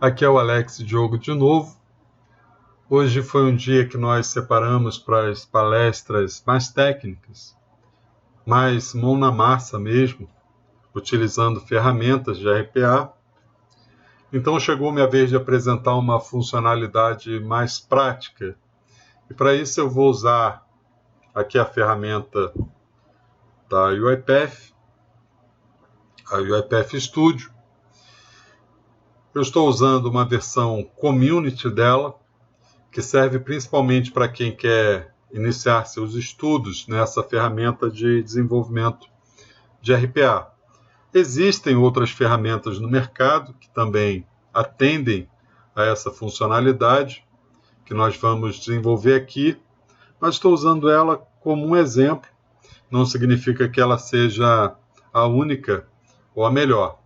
Aqui é o Alex Diogo de novo. Hoje foi um dia que nós separamos para as palestras mais técnicas, mais mão na massa mesmo, utilizando ferramentas de RPA. Então chegou minha vez de apresentar uma funcionalidade mais prática. E para isso eu vou usar aqui a ferramenta da UiPath, a UiPath Studio. Eu estou usando uma versão community dela, que serve principalmente para quem quer iniciar seus estudos nessa ferramenta de desenvolvimento de RPA. Existem outras ferramentas no mercado que também atendem a essa funcionalidade, que nós vamos desenvolver aqui, mas estou usando ela como um exemplo, não significa que ela seja a única ou a melhor.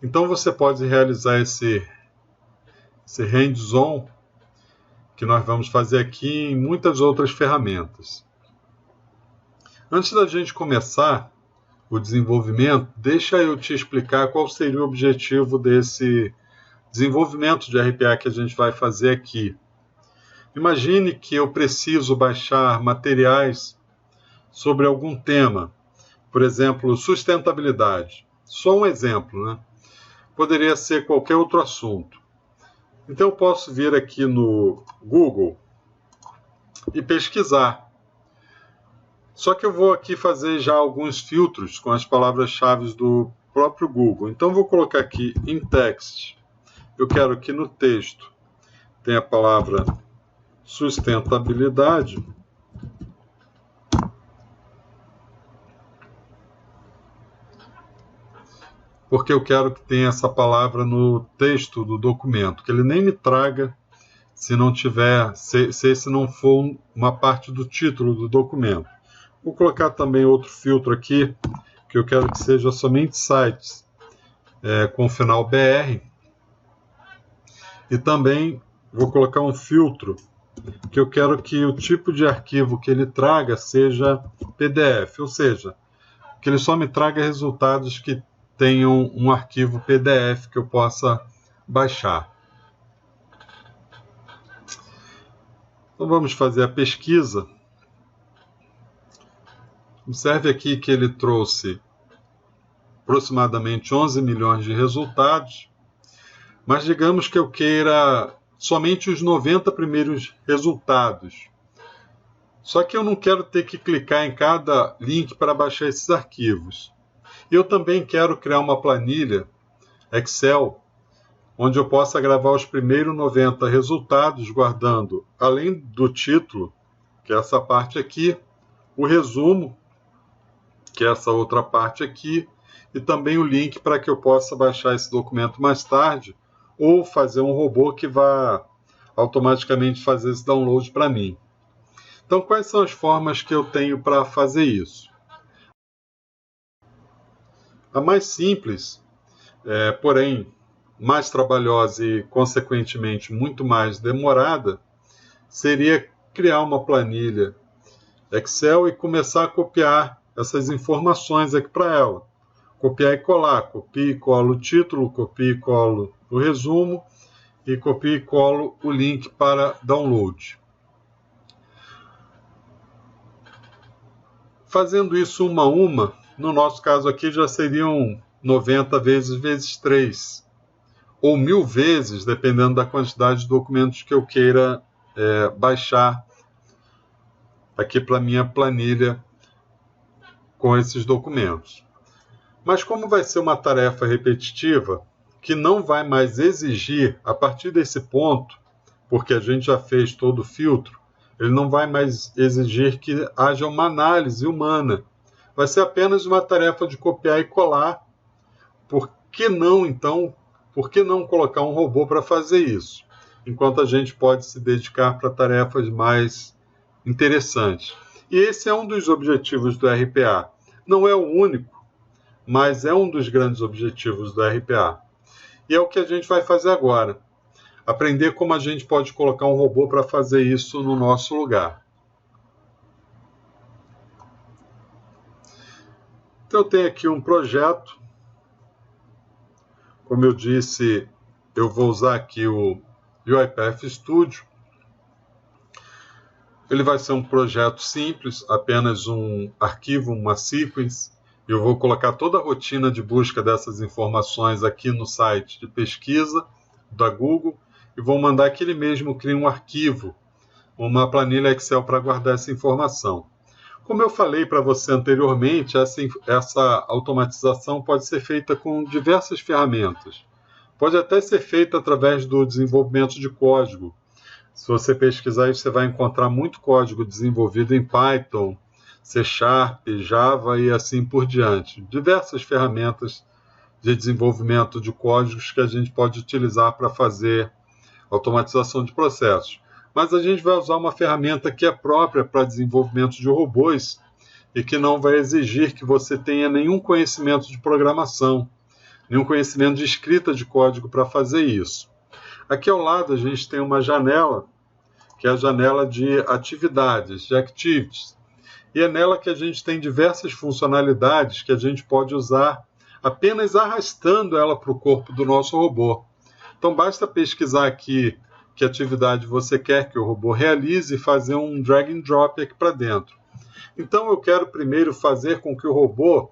Então você pode realizar esse hands-on que nós vamos fazer aqui em muitas outras ferramentas. Antes da gente começar o desenvolvimento, deixa eu te explicar qual seria o objetivo desse desenvolvimento de RPA que a gente vai fazer aqui. Imagine que eu preciso baixar materiais sobre algum tema, por exemplo, sustentabilidade. Só um exemplo, né? Poderia ser qualquer outro assunto. Então eu posso vir aqui no Google e pesquisar. Só que eu vou aqui fazer já alguns filtros com as palavras-chave do próprio Google. Então eu vou colocar aqui in text. Eu quero que no texto tenha a palavra sustentabilidade. Porque eu quero que tenha essa palavra no texto do documento, que ele nem me traga se não tiver, se esse não for uma parte do título do documento. Vou colocar também outro filtro aqui, que eu quero que seja somente sites com final BR. E também vou colocar um filtro que eu quero que o tipo de arquivo que ele traga seja PDF, ou seja, que ele só me traga resultados que tenham um arquivo PDF que eu possa baixar. Então vamos fazer a pesquisa. Observe aqui que ele trouxe aproximadamente 11 milhões de resultados, mas digamos que eu queira somente os 90 primeiros resultados. Só que eu não quero ter que clicar em cada link para baixar esses arquivos. Eu também quero criar uma planilha Excel, onde eu possa gravar os primeiros 90 resultados, guardando, além do título, que é essa parte aqui, o resumo, que é essa outra parte aqui, e também o link para que eu possa baixar esse documento mais tarde, ou fazer um robô que vá automaticamente fazer esse download para mim. Então, quais são as formas que eu tenho para fazer isso? A mais simples, porém mais trabalhosa e, consequentemente, muito mais demorada, seria criar uma planilha Excel e começar a copiar essas informações aqui para ela. Copiar e colar. Copio e colo o título, copio e colo o resumo e copio e colo o link para download. Fazendo isso uma a uma, no nosso caso aqui já seriam 90 vezes 3, ou 1000 vezes, dependendo da quantidade de documentos que eu queira baixar aqui para a minha planilha com esses documentos. Mas como vai ser uma tarefa repetitiva, que não vai mais exigir, a partir desse ponto, porque a gente já fez todo o filtro, ele não vai mais exigir que haja uma análise humana. Vai ser apenas uma tarefa de copiar e colar. Por que não, então, por que não colocar um robô para fazer isso? Enquanto a gente pode se dedicar para tarefas mais interessantes. E esse é um dos objetivos do RPA. Não é o único, mas é um dos grandes objetivos do RPA. E é o que a gente vai fazer agora. Aprender como a gente pode colocar um robô para fazer isso no nosso lugar. Então eu tenho aqui um projeto. Como eu disse, eu vou usar aqui o UiPath Studio. Ele vai ser um projeto simples, apenas um arquivo, uma sequence. Eu vou colocar toda a rotina de busca dessas informações aqui no site de pesquisa da Google e vou mandar que ele mesmo crie um arquivo, uma planilha Excel para guardar essa informação. Como eu falei para você anteriormente, essa automatização pode ser feita com diversas ferramentas. Pode até ser feita através do desenvolvimento de código. Se você pesquisar, você vai encontrar muito código desenvolvido em Python, C#, Java e assim por diante. Diversas ferramentas de desenvolvimento de códigos que a gente pode utilizar para fazer automatização de processos. Mas a gente vai usar uma ferramenta que é própria para desenvolvimento de robôs e que não vai exigir que você tenha nenhum conhecimento de programação, nenhum conhecimento de escrita de código para fazer isso. Aqui ao lado a gente tem uma janela, que é a janela de atividades, de activities. E é nela que a gente tem diversas funcionalidades que a gente pode usar apenas arrastando ela para o corpo do nosso robô. Então basta pesquisar aqui que atividade você quer que o robô realize e fazer um drag and drop aqui para dentro. Então eu quero primeiro fazer com que o robô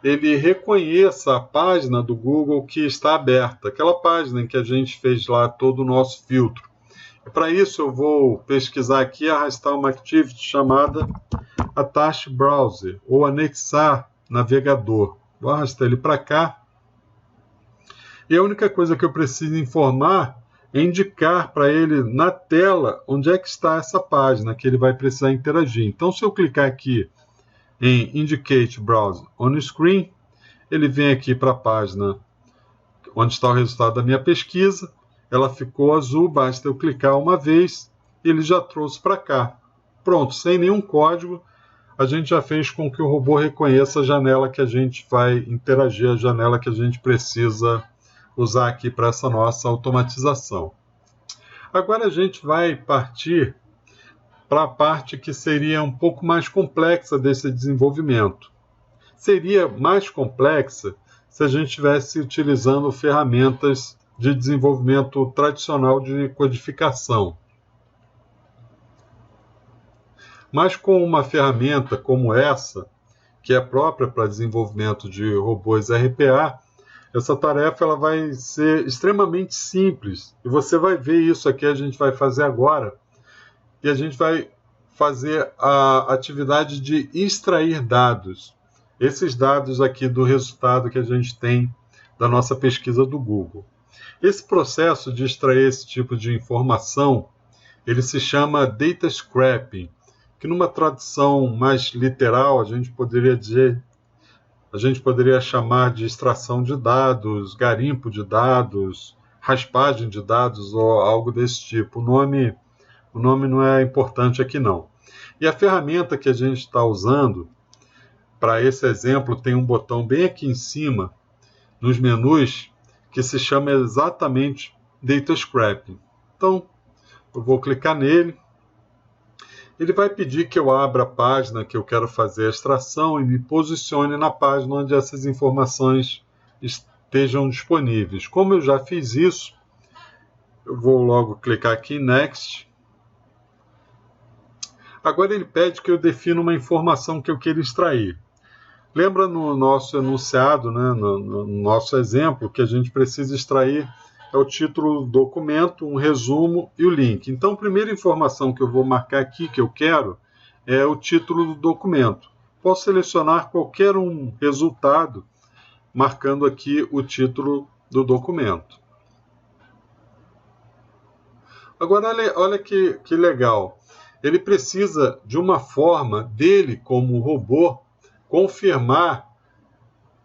ele reconheça a página do Google que está aberta, aquela página em que a gente fez lá todo o nosso filtro. Para isso eu vou pesquisar aqui e arrastar uma activity chamada Attach Browser, ou anexar navegador. Vou arrastar ele para cá. E a única coisa que eu preciso informar é indicar para ele na tela onde é que está essa página que ele vai precisar interagir. Então, se eu clicar aqui em Indicate Browser on Screen, ele vem aqui para a página onde está o resultado da minha pesquisa. Ela ficou azul, basta eu clicar uma vez e ele já trouxe para cá. Pronto, sem nenhum código, a gente já fez com que o robô reconheça a janela que a gente vai interagir, a janela que a gente precisa usar aqui para essa nossa automatização. Agora a gente vai partir para a parte que seria um pouco mais complexa desse desenvolvimento. Seria mais complexa se a gente estivesse utilizando ferramentas de desenvolvimento tradicional de codificação. Mas com uma ferramenta como essa, que é própria para desenvolvimento de robôs RPA, essa tarefa ela vai ser extremamente simples. E você vai ver isso aqui, a gente vai fazer agora. E a gente vai fazer a atividade de extrair dados. Esses dados aqui do resultado que a gente tem da nossa pesquisa do Google. Esse processo de extrair esse tipo de informação, ele se chama data scraping, que numa tradução mais literal a gente poderia chamar de extração de dados, garimpo de dados, raspagem de dados ou algo desse tipo. O nome não é importante aqui não. E a ferramenta que a gente está usando para esse exemplo tem um botão bem aqui em cima, nos menus, que se chama exatamente Data Scraping. Então, eu vou clicar nele. Ele vai pedir que eu abra a página que eu quero fazer a extração e me posicione na página onde essas informações estejam disponíveis. Como eu já fiz isso, eu vou logo clicar aqui em Next. Agora ele pede que eu defina uma informação que eu queira extrair. Lembra no nosso enunciado, né, no nosso exemplo, que a gente precisa extrair é o título do documento, um resumo e o link. Então, a primeira informação que eu vou marcar aqui, que eu quero, é o título do documento. Posso selecionar qualquer um resultado, marcando aqui o título do documento. Agora, olha que legal. Ele precisa de uma forma dele, como robô, confirmar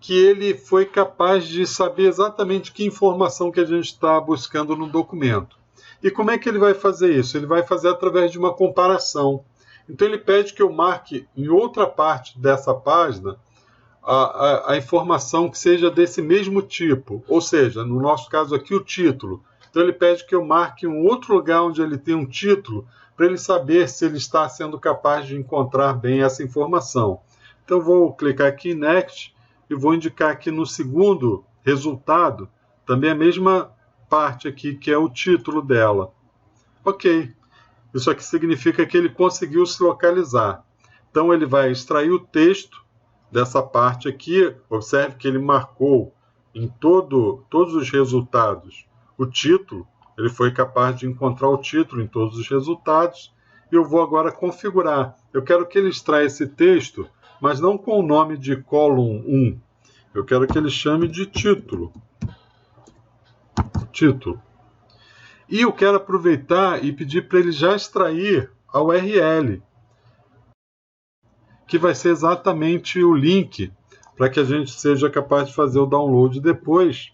que ele foi capaz de saber exatamente que informação que a gente está buscando no documento. E como é que ele vai fazer isso? Ele vai fazer através de uma comparação. Então ele pede que eu marque em outra parte dessa página a informação que seja desse mesmo tipo, ou seja, no nosso caso aqui o título. Então ele pede que eu marque em um outro lugar onde ele tem um título, para ele saber se ele está sendo capaz de encontrar bem essa informação. Então eu vou clicar aqui em Next, e vou indicar aqui no segundo resultado, também a mesma parte aqui que é o título dela. Ok, isso aqui significa que ele conseguiu se localizar. Então ele vai extrair o texto dessa parte aqui. Observe que ele marcou em todos os resultados o título. Ele foi capaz de encontrar o título em todos os resultados. E eu vou agora configurar. Eu quero que ele extraia esse texto, mas não com o nome de column 1. Eu quero que ele chame de título. Título. E eu quero aproveitar e pedir para ele já extrair a URL, que vai ser exatamente o link para que a gente seja capaz de fazer o download depois.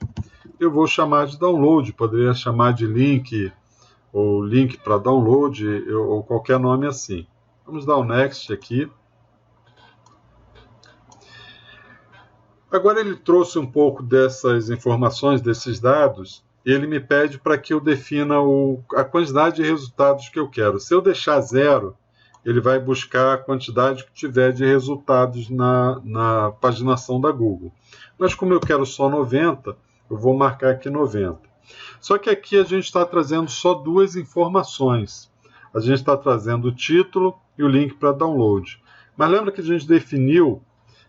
Eu vou chamar de download, poderia chamar de link, ou link para download, ou qualquer nome assim. Vamos dar o next aqui. Agora ele trouxe um pouco dessas informações, desses dados, e ele me pede para que eu defina a quantidade de resultados que eu quero. Se eu deixar 0, ele vai buscar a quantidade que tiver de resultados na paginação da Google. Mas como eu quero só 90, eu vou marcar aqui 90. Só que aqui a gente está trazendo só 2 informações. A gente está trazendo o título e o link para download. Mas lembra que a gente definiu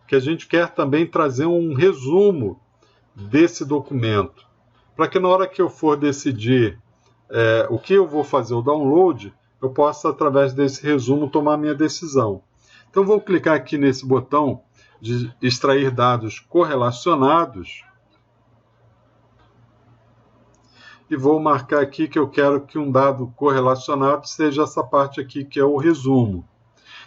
que a gente quer também trazer um resumo desse documento, para que na hora que eu for decidir o que eu vou fazer o download, eu possa, através desse resumo, tomar a minha decisão. Então, vou clicar aqui nesse botão de extrair dados correlacionados e vou marcar aqui que eu quero que um dado correlacionado seja essa parte aqui, que é o resumo.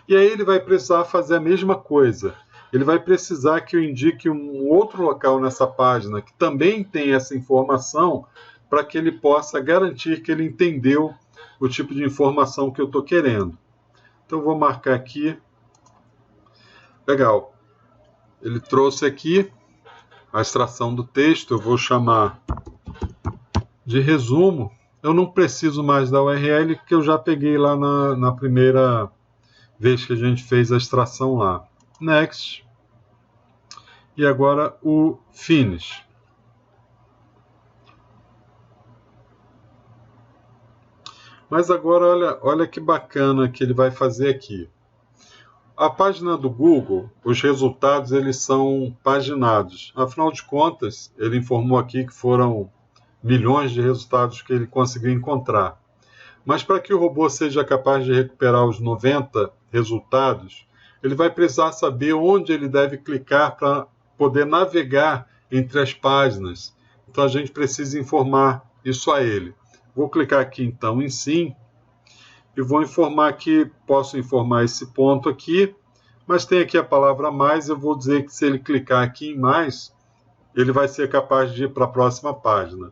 E aí ele vai precisar fazer a mesma coisa. Ele vai precisar que eu indique um outro local nessa página que também tem essa informação, para que ele possa garantir que ele entendeu o tipo de informação que eu estou querendo. Então, vou marcar aqui. Legal. Ele trouxe aqui a extração do texto. Eu vou chamar de resumo. Eu não preciso mais da URL, porque eu já peguei lá na primeira vez que a gente fez a extração lá. Next. E agora o Finish. Mas agora olha que bacana que ele vai fazer aqui. A página do Google, os resultados eles são paginados. Afinal de contas, ele informou aqui que foram milhões de resultados que ele conseguiu encontrar. Mas para que o robô seja capaz de recuperar os 90 resultados, ele vai precisar saber onde ele deve clicar para poder navegar entre as páginas. Então a gente precisa informar isso a ele. Vou clicar aqui então em sim e vou informar que posso informar esse ponto aqui, mas tem aqui a palavra mais. Eu vou dizer que se ele clicar aqui em mais, ele vai ser capaz de ir para a próxima página.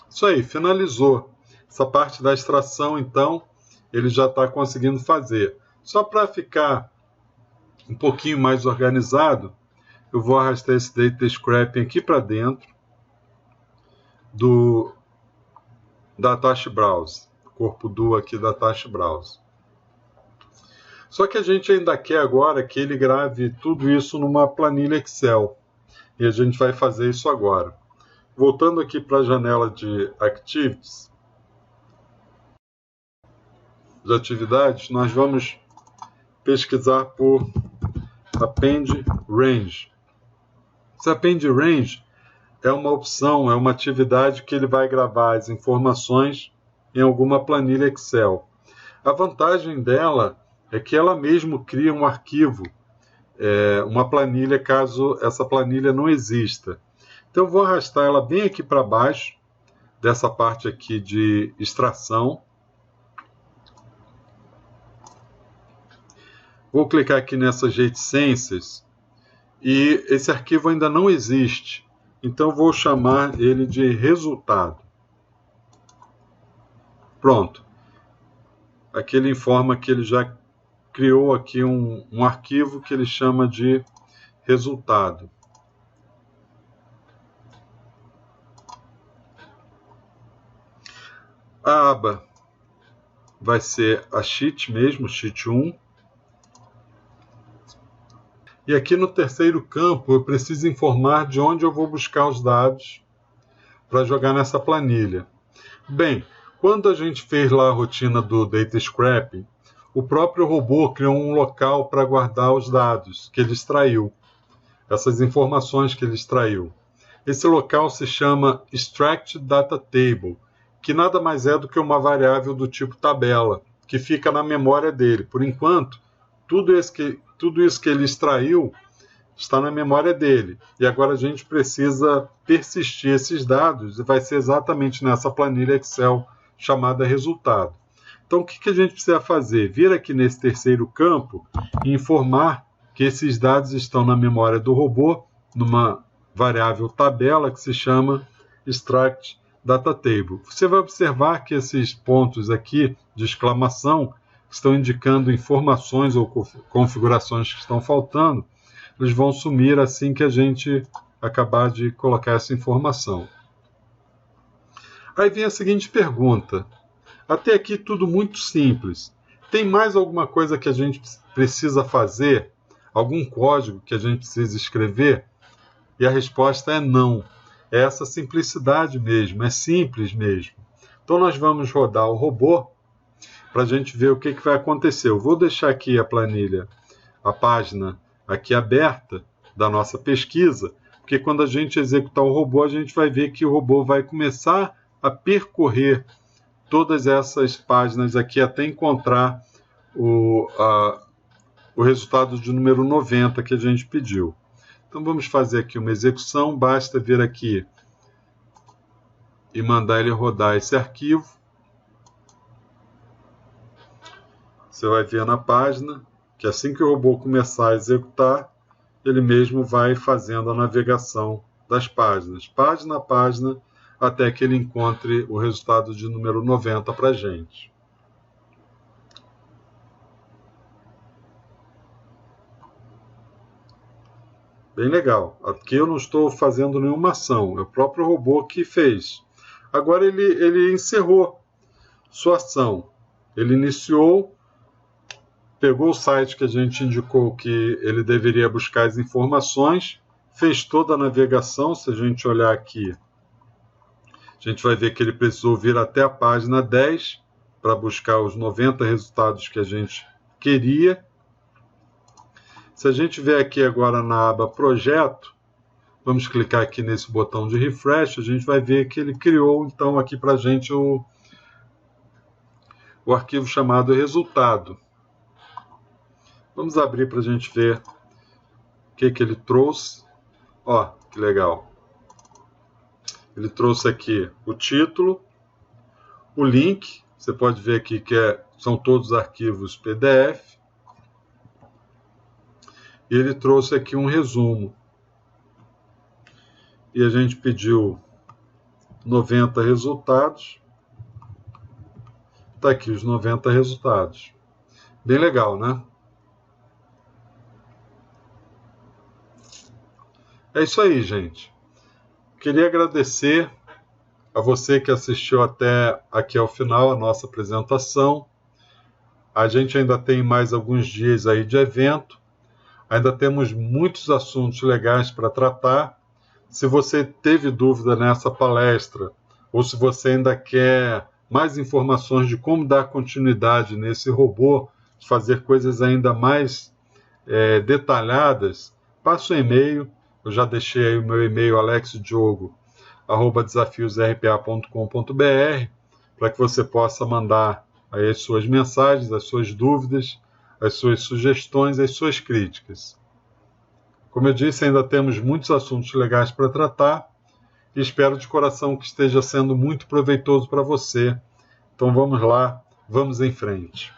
Isso aí, finalizou. Essa parte da extração, então, ele já está conseguindo fazer. Só para ficar um pouquinho mais organizado, eu vou arrastar esse data scraping aqui para dentro da Task Browse, corpo duo aqui da Task Browse. Só que a gente ainda quer agora que ele grave tudo isso numa planilha Excel. E a gente vai fazer isso agora. Voltando aqui para a janela de Activities, de atividades, nós vamos pesquisar por Append Range. Esse Append Range é uma opção, é uma atividade que ele vai gravar as informações em alguma planilha Excel. A vantagem dela é que ela mesmo cria um arquivo, uma planilha, caso essa planilha não exista. Então, eu vou arrastar ela bem aqui para baixo, dessa parte aqui de extração. Vou clicar aqui nessas reticências e esse arquivo ainda não existe. Então, vou chamar ele de resultado. Pronto. Aqui ele informa que ele já criou aqui um arquivo que ele chama de resultado. A aba vai ser a Sheet mesmo, Sheet 1. E aqui no terceiro campo eu preciso informar de onde eu vou buscar os dados para jogar nessa planilha. Bem, quando a gente fez lá a rotina do Data Scrapping, o próprio robô criou um local para guardar os dados que ele extraiu, essas informações que ele extraiu. Esse local se chama Extract Data Table, que nada mais é do que uma variável do tipo tabela, que fica na memória dele. Por enquanto, tudo isso que ele extraiu está na memória dele. E agora a gente precisa persistir esses dados e vai ser exatamente nessa planilha Excel chamada resultado. Então, o que a gente precisa fazer? Vir aqui nesse terceiro campo e informar que esses dados estão na memória do robô, numa variável tabela que se chama Extract Data Table. Você vai observar que esses pontos aqui de exclamação estão indicando informações ou configurações que estão faltando, eles vão sumir assim que a gente acabar de colocar essa informação. Aí vem a seguinte pergunta. Até aqui tudo muito simples. Tem mais alguma coisa que a gente precisa fazer? Algum código que a gente precisa escrever? E a resposta é não. É essa simplicidade mesmo, é simples mesmo. Então nós vamos rodar o robô para a gente ver o que vai acontecer. Eu vou deixar aqui a planilha, a página aqui aberta da nossa pesquisa, porque quando a gente executar o robô, a gente vai ver que o robô vai começar a percorrer todas essas páginas aqui até encontrar o resultado de número 90 que a gente pediu. Então vamos fazer aqui uma execução, basta vir aqui e mandar ele rodar esse arquivo. Você vai ver na página que assim que o robô começar a executar, ele mesmo vai fazendo a navegação das páginas, página a página, até que ele encontre o resultado de número 90 para a gente. Bem legal. Aqui eu não estou fazendo nenhuma ação, é o próprio robô que fez. Agora ele encerrou sua ação. Ele iniciou, pegou o site que a gente indicou que ele deveria buscar as informações, fez toda a navegação. Se a gente olhar aqui, a gente vai ver que ele precisou vir até a página 10 para buscar os 90 resultados que a gente queria. Se a gente vier aqui agora na aba Projeto, vamos clicar aqui nesse botão de Refresh, a gente vai ver que ele criou então aqui para a gente o arquivo chamado Resultado. Vamos abrir para a gente ver o que ele trouxe. Ó, que legal. Ele trouxe aqui o título, o link, você pode ver aqui que são todos arquivos PDF, e ele trouxe aqui um resumo. E a gente pediu 90 resultados. Está aqui os 90 resultados. Bem legal, né? É isso aí, gente. Queria agradecer a você que assistiu até aqui ao final a nossa apresentação. A gente ainda tem mais alguns dias aí de evento. Ainda temos muitos assuntos legais para tratar. Se você teve dúvida nessa palestra, ou se você ainda quer mais informações de como dar continuidade nesse robô, fazer coisas ainda mais detalhadas, passe um e-mail. Eu já deixei aí o meu e-mail alexdiogo@desafiosrpa.com.br para que você possa mandar aí as suas mensagens, as suas dúvidas, as suas sugestões, as suas críticas. Como eu disse, ainda temos muitos assuntos legais para tratar e espero de coração que esteja sendo muito proveitoso para você. Então vamos lá, vamos em frente.